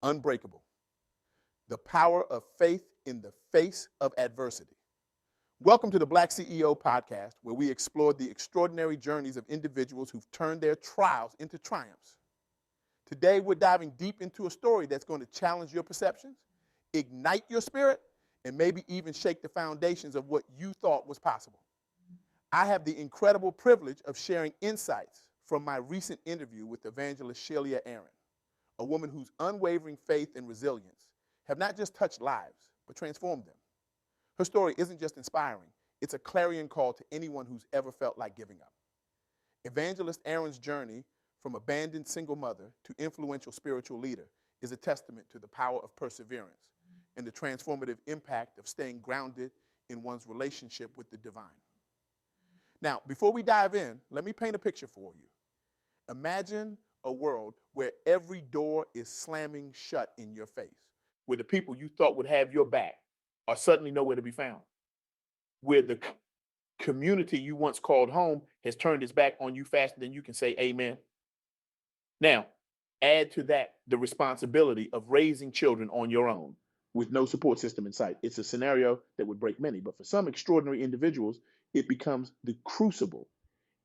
Unbreakable. The power of faith in the face of adversity. Welcome to the BlackCEO Podcast, where we explore the extraordinary journeys of individuals who've turned their trials into triumphs. Today, we're diving deep into a story that's going to challenge your perceptions, ignite your spirit, and maybe even shake the foundations of what you thought was possible. I have the incredible privilege of sharing insights from my recent interview with Evangelist Shelia Aaron, a woman whose unwavering faith and resilience have not just touched lives, but transformed them. Her story isn't just inspiring, it's a clarion call to anyone who's ever felt like giving up. Evangelist Aaron's journey from abandoned single mother to influential spiritual leader is a testament to the power of perseverance and the transformative impact of staying grounded in one's relationship with the divine. Now, before we dive in, let me paint a picture for you. Imagine a world where every door is slamming shut in your face, where the people you thought would have your back are suddenly nowhere to be found, where the community you once called home has turned its back on you faster than you can say amen. Now, add to that the responsibility of raising children on your own with no support system in sight. It's a scenario that would break many, but for some extraordinary individuals, it becomes the crucible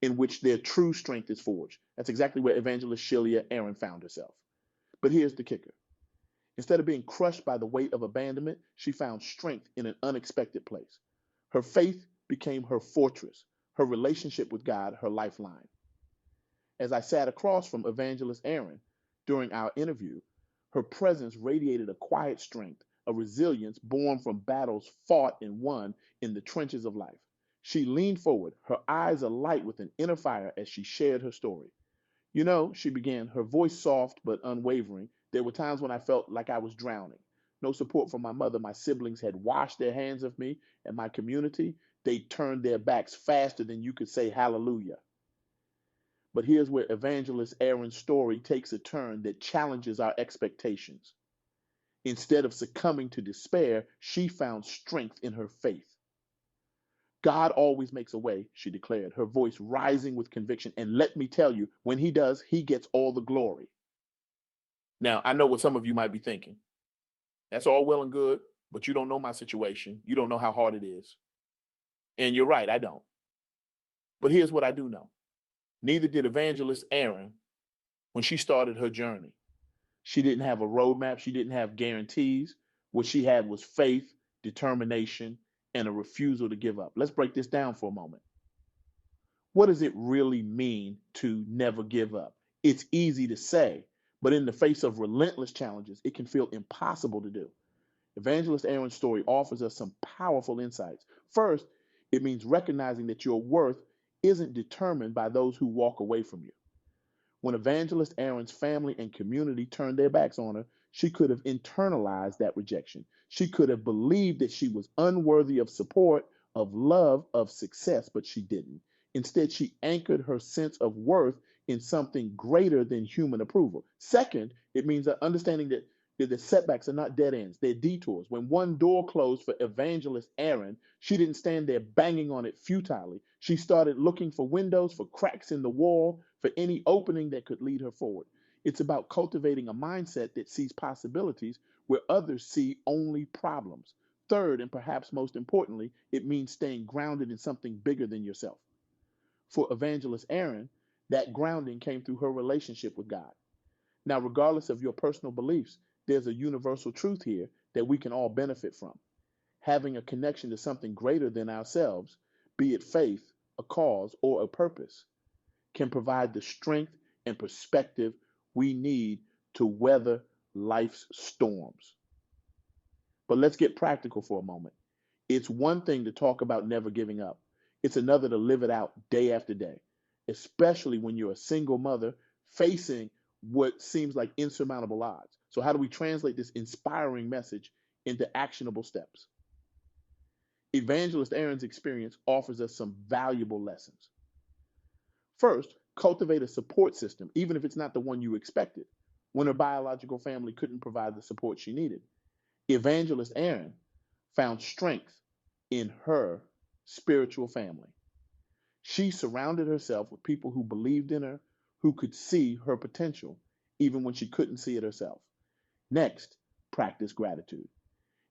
in which their true strength is forged. That's exactly where Evangelist Shelia Aaron found herself. But here's the kicker. Instead of being crushed by the weight of abandonment, she found strength in an unexpected place. Her faith became her fortress, her relationship with God, her lifeline. As I sat across from Evangelist Aaron during our interview, her presence radiated a quiet strength, a resilience born from battles fought and won in the trenches of life. She leaned forward, her eyes alight with an inner fire as she shared her story. You know, she began, her voice soft but unwavering. There were times when I felt like I was drowning. No support from my mother. My siblings had washed their hands of me and my community. They turned their backs faster than you could say hallelujah. But here's where Evangelist Aaron's story takes a turn that challenges our expectations. Instead of succumbing to despair, she found strength in her faith. God always makes a way, she declared, her voice rising with conviction. And let me tell you, when he does, he gets all the glory. Now, I know what some of you might be thinking. That's all well and good, but you don't know my situation. You don't know how hard it is. And you're right, I don't. But here's what I do know. Neither did Evangelist Aaron when she started her journey. She didn't have a roadmap. She didn't have guarantees. What she had was faith, determination, and a refusal to give up. Let's break this down for a moment. What does it really mean to never give up? It's easy to say, but in the face of relentless challenges, it can feel impossible to do. Evangelist Aaron's story offers us some powerful insights. First, it means recognizing that your worth isn't determined by those who walk away from you. When Evangelist Aaron's family and community turned their backs on her, she could have internalized that rejection. She could have believed that she was unworthy of support, of love, of success, but she didn't. Instead, she anchored her sense of worth in something greater than human approval. Second, it means understanding that the setbacks are not dead ends, they're detours. When one door closed for Evangelist Aaron, she didn't stand there banging on it futilely. She started looking for windows, for cracks in the wall, for any opening that could lead her forward. It's about cultivating a mindset that sees possibilities where others see only problems. Third, and perhaps most importantly, it means staying grounded in something bigger than yourself. For Evangelist Aaron, that grounding came through her relationship with God. Now, regardless of your personal beliefs, there's a universal truth here that we can all benefit from. Having a connection to something greater than ourselves, be it faith, a cause, or a purpose, can provide the strength and perspective we need to weather life's storms. But let's get practical for a moment. It's one thing to talk about never giving up. It's another to live it out day after day, especially when you're a single mother facing what seems like insurmountable odds. So how do we translate this inspiring message into actionable steps? Evangelist Aaron's experience offers us some valuable lessons. First, cultivate a support system, even if it's not the one you expected, when her biological family couldn't provide the support she needed. Evangelist Aaron found strength in her spiritual family. She surrounded herself with people who believed in her, who could see her potential, even when she couldn't see it herself. Next, practice gratitude.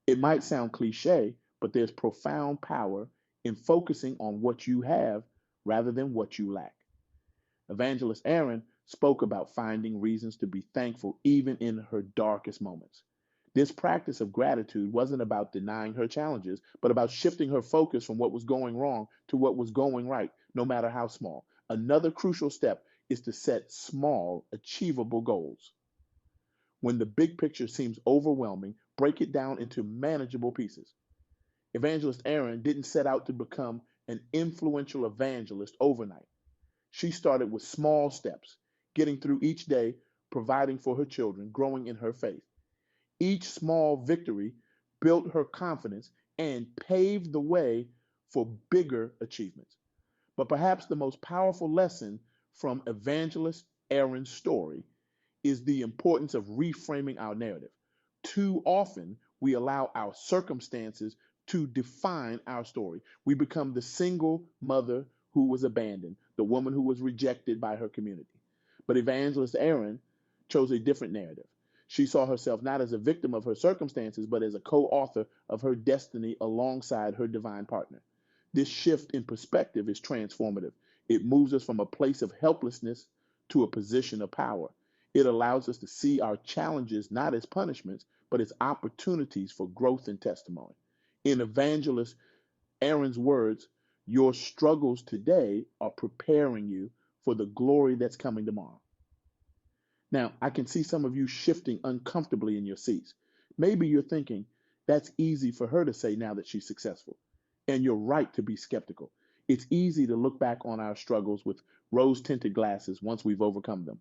It might sound cliche, but there's profound power in focusing on what you have rather than what you lack. Evangelist Aaron spoke about finding reasons to be thankful even in her darkest moments. This practice of gratitude wasn't about denying her challenges, but about shifting her focus from what was going wrong to what was going right, no matter how small. Another crucial step is to set small, achievable goals. When the big picture seems overwhelming, break it down into manageable pieces. Evangelist Aaron didn't set out to become an influential evangelist overnight. She started with small steps, getting through each day, providing for her children, growing in her faith. Each small victory built her confidence and paved the way for bigger achievements. But perhaps the most powerful lesson from Evangelist Aaron's story is the importance of reframing our narrative. Too often, we allow our circumstances to define our story. We become the single mother who was abandoned, the woman who was rejected by her community. But Evangelist Aaron chose a different narrative. She saw herself not as a victim of her circumstances, but as a co-author of her destiny alongside her divine partner. This shift in perspective is transformative. It moves us from a place of helplessness to a position of power. It allows us to see our challenges not as punishments, but as opportunities for growth and testimony. In Evangelist Aaron's words, your struggles today are preparing you for the glory that's coming tomorrow. Now, I can see some of you shifting uncomfortably in your seats. Maybe you're thinking, that's easy for her to say now that she's successful. And you're right to be skeptical. It's easy to look back on our struggles with rose-tinted glasses once we've overcome them.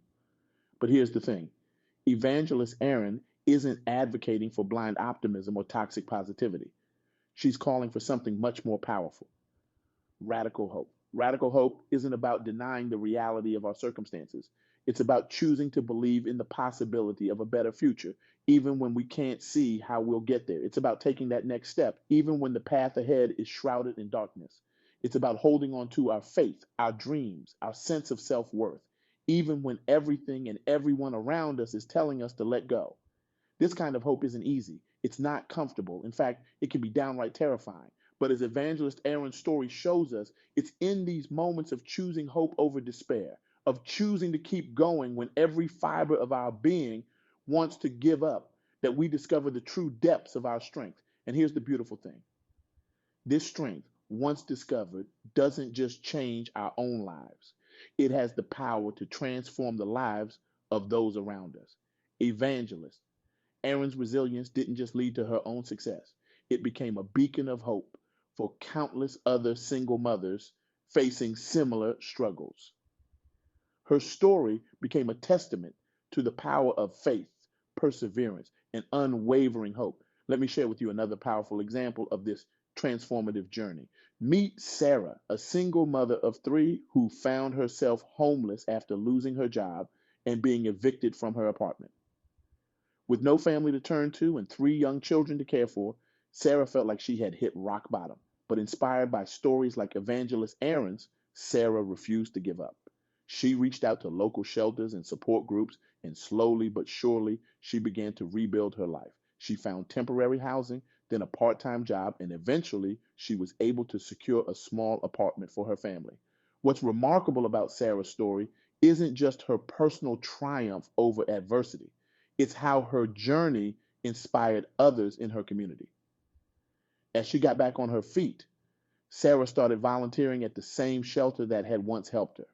But here's the thing. Evangelist Aaron isn't advocating for blind optimism or toxic positivity. She's calling for something much more powerful. Radical hope. Radical hope isn't about denying the reality of our circumstances. It's about choosing to believe in the possibility of a better future, even when we can't see how we'll get there. It's about taking that next step, even when the path ahead is shrouded in darkness. It's about holding on to our faith, our dreams, our sense of self-worth, even when everything and everyone around us is telling us to let go. This kind of hope isn't easy. It's not comfortable. In fact, it can be downright terrifying. But as Evangelist Aaron's story shows us, it's in these moments of choosing hope over despair, of choosing to keep going when every fiber of our being wants to give up, that we discover the true depths of our strength. And here's the beautiful thing. This strength, once discovered, doesn't just change our own lives. It has the power to transform the lives of those around us. Evangelist Aaron's resilience didn't just lead to her own success. It became a beacon of hope for countless other single mothers facing similar struggles. Her story became a testament to the power of faith, perseverance, and unwavering hope. Let me share with you another powerful example of this transformative journey. Meet Sarah, a single mother of three who found herself homeless after losing her job and being evicted from her apartment. With no family to turn to and three young children to care for, Sarah felt like she had hit rock bottom. But inspired by stories like Evangelist Aaron's, Sarah refused to give up. She reached out to local shelters and support groups, and slowly but surely, she began to rebuild her life. She found temporary housing, then a part-time job, and eventually she was able to secure a small apartment for her family. What's remarkable about Sarah's story isn't just her personal triumph over adversity. It's how her journey inspired others in her community. As she got back on her feet, Sarah started volunteering at the same shelter that had once helped her.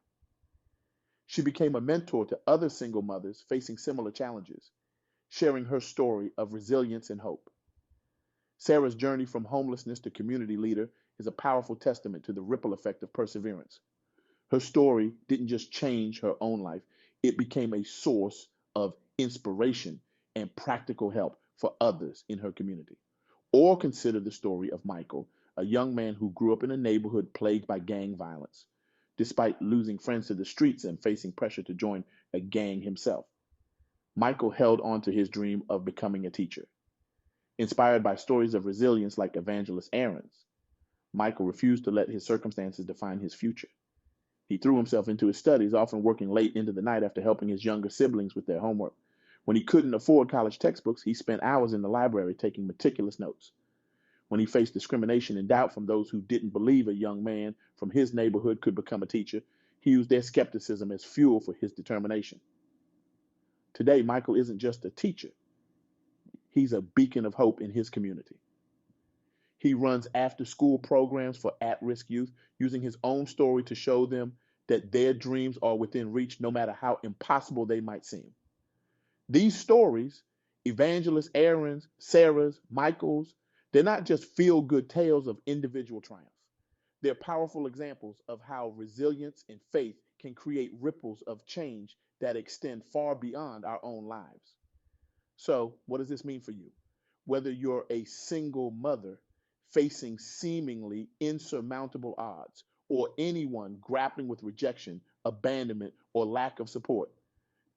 She became a mentor to other single mothers facing similar challenges, sharing her story of resilience and hope. Sarah's journey from homelessness to community leader is a powerful testament to the ripple effect of perseverance. Her story didn't just change her own life, it became a source of inspiration and practical help for others in her community. Or consider the story of Michael, a young man who grew up in a neighborhood plagued by gang violence, despite losing friends to the streets and facing pressure to join a gang himself. Michael held on to his dream of becoming a teacher. Inspired by stories of resilience like Evangelist Aaron's, Michael refused to let his circumstances define his future. He threw himself into his studies, often working late into the night after helping his younger siblings with their homework. When he couldn't afford college textbooks, he spent hours in the library taking meticulous notes. When he faced discrimination and doubt from those who didn't believe a young man from his neighborhood could become a teacher, he used their skepticism as fuel for his determination. Today, Michael isn't just a teacher, he's a beacon of hope in his community. He runs after-school programs for at-risk youth, using his own story to show them that their dreams are within reach, no matter how impossible they might seem. These stories, Evangelist Aaron's, Sarah's, Michael's, they're not just feel-good tales of individual triumph. They're powerful examples of how resilience and faith can create ripples of change that extend far beyond our own lives. So, what does this mean for you? Whether you're a single mother facing seemingly insurmountable odds, or anyone grappling with rejection, abandonment, or lack of support,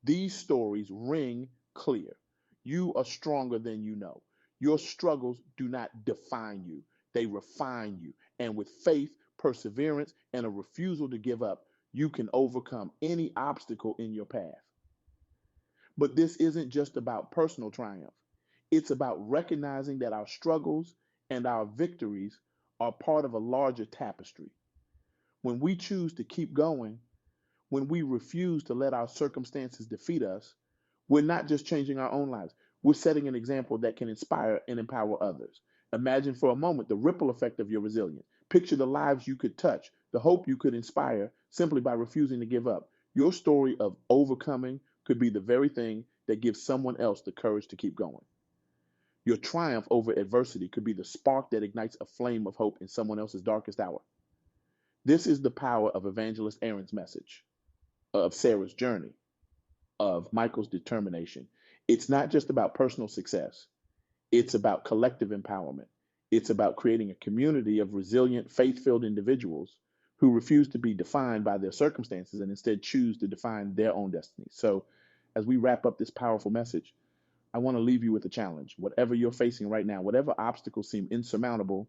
these stories ring clear. You are stronger than you know. Your struggles do not define you, they refine you. And with faith, perseverance, and a refusal to give up, you can overcome any obstacle in your path. But this isn't just about personal triumph. It's about recognizing that our struggles and our victories are part of a larger tapestry. When we choose to keep going, when we refuse to let our circumstances defeat us, we're not just changing our own lives. We're setting an example that can inspire and empower others. Imagine for a moment the ripple effect of your resilience. Picture the lives you could touch, the hope you could inspire simply by refusing to give up. Your story of overcoming could be the very thing that gives someone else the courage to keep going. Your triumph over adversity could be the spark that ignites a flame of hope in someone else's darkest hour. This is the power of Evangelist Aaron's message, of Sarah's journey, of Michael's determination. It's not just about personal success. It's about collective empowerment. It's about creating a community of resilient, faith-filled individuals who refuse to be defined by their circumstances and instead choose to define their own destiny. So as we wrap up this powerful message, I want to leave you with a challenge. Whatever you're facing right now, whatever obstacles seem insurmountable,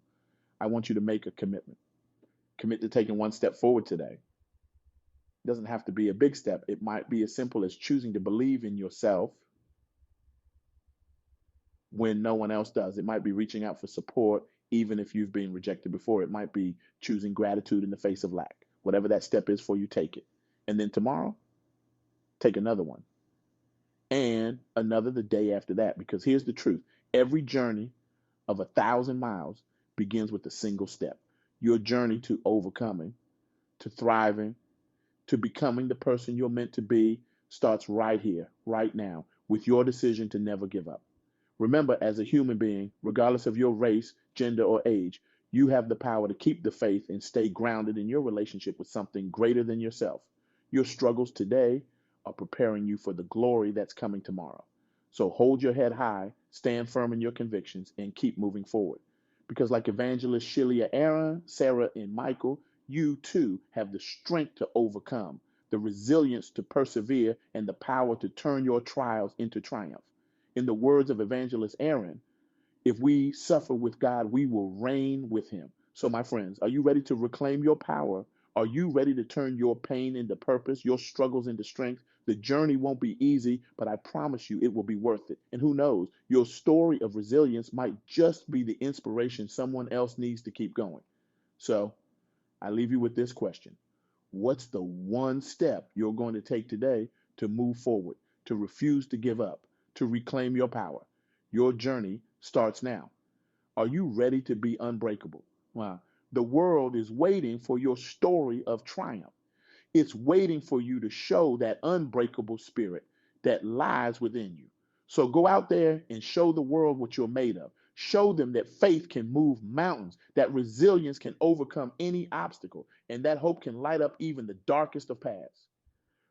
I want you to make a commitment. Commit to taking one step forward today. It doesn't have to be a big step. It might be as simple as choosing to believe in yourself when no one else does. It might be reaching out for support, even if you've been rejected before. It might be choosing gratitude in the face of lack. Whatever that step is for you, take it. And then tomorrow, take another one. And another the day after that. Because here's the truth. Every journey of 1,000 miles begins with a single step. Your journey to overcoming, to thriving, to becoming the person you're meant to be starts right here, right now, with your decision to never give up. Remember, as a human being, regardless of your race, gender, or age, you have the power to keep the faith and stay grounded in your relationship with something greater than yourself. Your struggles today are preparing you for the glory that's coming tomorrow. So hold your head high, stand firm in your convictions, and keep moving forward. Because like Evangelist Shelia Aaron, Sarah, and Michael, you too have the strength to overcome, the resilience to persevere, and the power to turn your trials into triumph. In the words of Evangelist Aaron, if we suffer with God, we will reign with him. So, my friends, are you ready to reclaim your power? Are you ready to turn your pain into purpose, your struggles into strength? The journey won't be easy, but I promise you it will be worth it. And who knows, your story of resilience might just be the inspiration someone else needs to keep going. So, I leave you with this question. What's the one step you're going to take today to move forward, to refuse to give up, to reclaim your power? Your journey starts now. Are you ready to be unbreakable? Wow. The world is waiting for your story of triumph. It's waiting for you to show that unbreakable spirit that lies within you. So go out there and show the world what you're made of. Show them that faith can move mountains, that resilience can overcome any obstacle, and that hope can light up even the darkest of paths.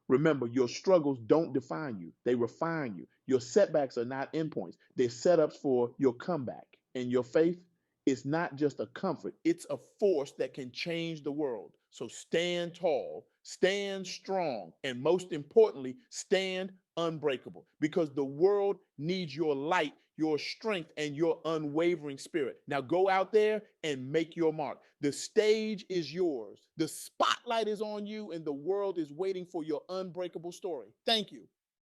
Remember, your struggles don't define you, they refine you. Your setbacks are not endpoints, they're setups for your comeback. And your faith is not just a comfort, it's a force that can change the world. So stand tall, stand strong, and most importantly, stand unbreakable, because the world needs your light, your strength, and your unwavering spirit. Now go out there and make your mark. The stage is yours. The spotlight is on you, and the world is waiting for your unbreakable story. Thank you.